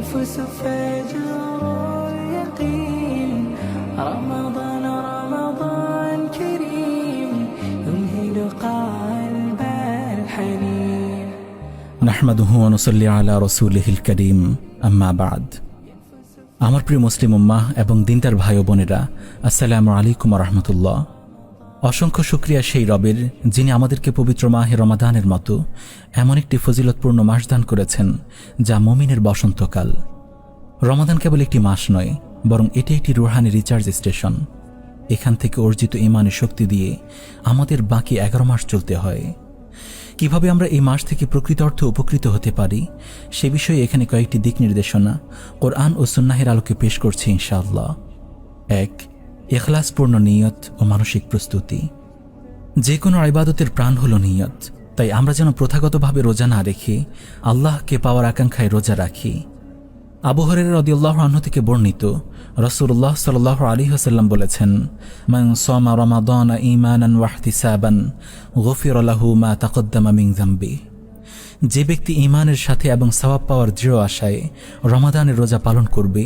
ينفس فجر اليقين رمضان رمضان كريم يمهد قلب الحنين نحمده ونصلي على رسوله الكريم أما بعد আমার প্রিয় মুসলিম উম্মাহ এবং দিনদার ভাই ও বোনেরা, আসসালামু আলাইকুম ওয়া রাহমাতুল্লাহ। অসংখ্য শুকরিয়া সেই রবের যিনি আমাদেরকে পবিত্র মাহে রমাদানের মতো এমন একটি ফজিলতপূর্ণ মাস দান করেছেন যা মুমিনের বসন্তকাল। রমাদান কেবল একটি মাস নয়, বরং এটি একটি রুহানি রিচার্জ স্টেশন। এখান থেকে অর্জিত ঈমানের শক্তি দিয়ে আমাদের বাকি 11 মাস চলতে হয়। কিভাবে আমরা এই মাস থেকে প্রকৃত অর্থে উপকৃত হতে পারি সে বিষয়ে এখানে কয়েকটি দিক নির্দেশনা কোরআন ও সুন্নাহের আলোকে পেশ করছি ইনশাআল্লাহ। 1. ইখলাসপূর্ণ নিয়ত ও মানসিক প্রস্তুতি। যে কোনো ইবাদতের প্রাণ হলো নিয়ত, তাই আমরা যেন প্রথাগতভাবে রোজা না রেখে আল্লাহকে পাওয়ার আকাঙ্ক্ষায় রোজা রাখি। আবু হুরায়রা রাদিয়াল্লাহু আনহু থেকে বর্ণিত, রাসূলুল্লাহ সাল্লাল্লাহু আলাইহি ওয়াসাল্লাম বলেছেন, মান সামা রমাদান ঈমানান ওয়া ইহতিসাবান গুফিরা লাহু মা তাকদ্দামা মিন যামবি। যে ব্যক্তি ঈমানের সাথে এবং সওয়াব পাওয়ার দৃঢ় আশায় রমাদানের রোজা পালন করবে,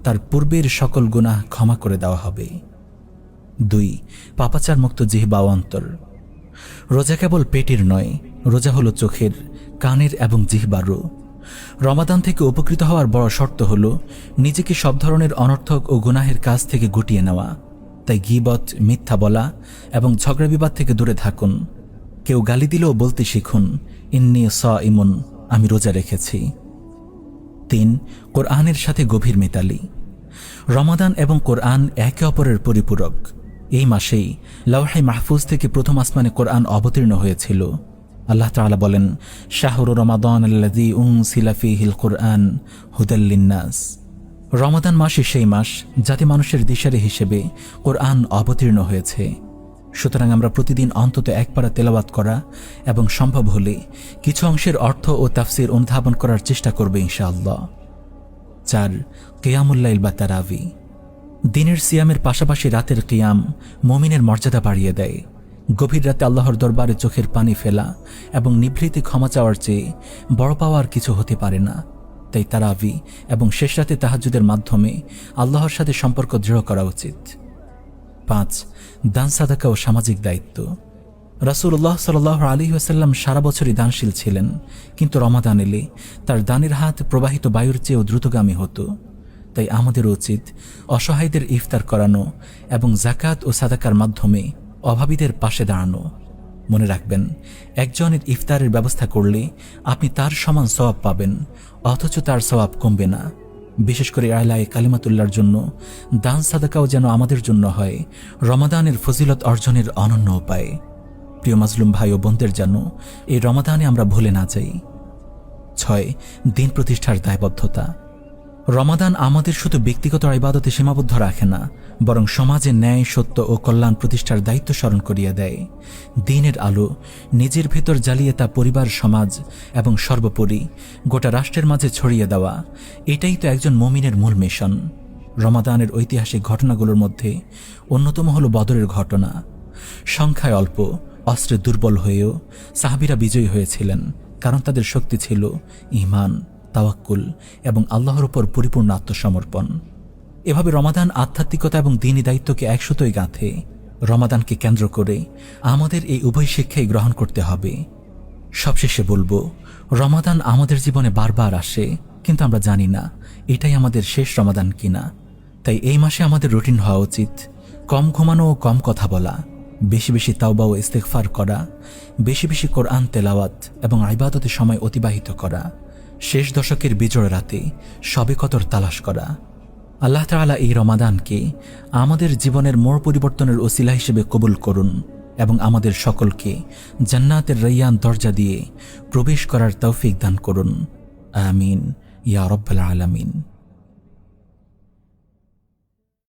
তার পূর্বের সকল গুনাহ ক্ষমা করে দেওয়া হবে। 2. পাপাচার মুক্ত জিহ্বা ও অন্তর। রোজা কেবল পেটের নয়, রোজা হলো চোখের, কানের এবং জিহ্বারও। রমাদান থেকে উপকৃত হওয়ার বড় শর্ত হল নিজেকে সব ধরনের অনর্থক ও গুনাহের কাজ থেকে গুটিয়ে নেওয়া। তাই গীবত, মিথ্যা বলা এবং ঝগড়া বিবাদ থেকে দূরে থাকুন। কেউ গালি দিলেও বলতে শিখুন, ইন্নী সাইমুন, আমি রোজা রেখেছি। 3. কোরআনের সাথে গভীর মিতালি। রমাদান এবং কোরআন একে অপরের পরিপূরক। এই মাসেই লাওহে মাহফুজ থেকে প্রথম আসমানে কোরআন অবতীর্ণ হয়েছিল। আল্লাহ তাআলা বলেন, শাহরু রমাদান আল্লাযী উনজিলা ফীহিল কুরআন হুদাল লিন্নাস। রমাদান মাসই সেই মাস যাতে মানুষের দিশারি হিসেবে কোরআন অবতীর্ণ হয়েছে। সুতরাং আমরা প্রতিদিন অন্তত এক পারা তেলাওয়াত করা এবং সম্ভব হলে কিছু অংশের অর্থ ও তাফসির অনুধাবন করার চেষ্টা করবে ইনশাআল্লাহ। 4. কিয়ামুল লাইল বা তারাবি। দিনের সিয়ামের পাশাপাশি রাতের কিয়াম মুমিনের মর্যাদা বাড়িয়ে দেয়। গভীর রাতে আল্লাহর দরবারে চোখের পানি ফেলা এবং নিভৃতে ক্ষমা চাওয়ার চেয়ে বড় পাওয়ার কিছু হতে পারে না। তাই তারাবি এবং শেষ রাতে তাহাজ্জুদের মাধ্যমে আল্লাহর সাথে সম্পর্ক দৃঢ় করা উচিত। 5. দান সাদাকা ও সামাজিক দায়িত্ব। রাসূলুল্লাহ সাল্লাল্লাহু আলাইহি ওয়াসাল্লাম সারা বছরই দানশীল ছিলেন, কিন্তু রমাদান এলে তার দানের হাত প্রবাহিত বায়ুর চেয়েও দ্রুতগামী হতো। তাই আমাদের উচিত অসহায়দের ইফতার করানো এবং যাকাত ও সাদাকার মাধ্যমে অভাবীদের পাশে দাঁড়ানো। মনে রাখবেন, একজনের ইফতারের ব্যবস্থা করলে আপনি তার সমান সওয়াব পাবেন, অথচ তার সওয়াব কমবে না। বিশেষ করে আলায়ে কালিমাতুল্লাহর জন্য দান সাদাকাও যেন আমাদের জন্য হয় রমাদানের ফজিলত অর্জনের অনন্য উপায়। প্রিয় মাজলুম ভাই ও বোনদের যেন এই রমাদানে আমরা ভুলে না যাই। 6. দিন প্রতিষ্ঠার দায়বদ্ধতা। রমাদান আমাদের শুধু ব্যক্তিগত ইবাদতে সীমাবদ্ধ রাখে না, বরং সমাজে ন্যায়, সত্য ও কল্যাণ প্রতিষ্ঠার দায়িত্ব স্মরণ করিয়ে দেয়। দিনের আলো নিজের ভেতর জ্বালিয়ে তা পরিবার, সমাজ এবং সর্বোপরি গোটা রাষ্ট্রের মাঝে ছড়িয়ে দেওয়া, এটাই তো একজন মুমিনের মূল মিশন। রমাদানের ঐতিহাসিক ঘটনাগুলোর মধ্যে অন্যতম হল বদরের ঘটনা। সংখ্যায় অল্প, অস্ত্রে দুর্বল হয়েও সাহাবীরা বিজয়ী হয়েছিলেন, কারণ তাদের শক্তি ছিল ঈমান, তাওয়াক্কুল এবং আল্লাহর উপর পরিপূর্ণ আত্মসমর্পণ। এভাবে রমাদান আধ্যাত্মিকতা এবং দ্বীনি দায়িত্বকে একসুতোয় গাঁথে। রমাদানকে কেন্দ্র করে আমাদের এই উভয় শিক্ষাই গ্রহণ করতে হবে। সবশেষে বলবো, রমাদান আমাদের জীবনে বারবার আসে, কিন্তু আমরা জানি না এটাই আমাদের শেষ রমাদান কিনা। তাই এই মাসে আমাদের রুটিন হওয়া উচিত কম ঘুমানো ও কম কথা বলা, বেশি বেশি তাওবা ও ইস্তেগফার করা, বেশি বেশি কোরআন তেলাওয়াত এবং ইবাদতে সময় অতিবাহিত করা, শেষ দশকের বিজয় রাতে শবে কদর তালাশ করা। আল্লাহ তাআলা এই রমাদানকে আমাদের জীবনের মোড় পরিবর্তনের ওসিলা হিসেবে কবুল করুন এবং আমাদের সকলকে জান্নাতের রায়্যান দরজা দিয়ে প্রবেশ করার তৌফিক দান করুন। আমিন ইয়া রাব্বাল আলামিন।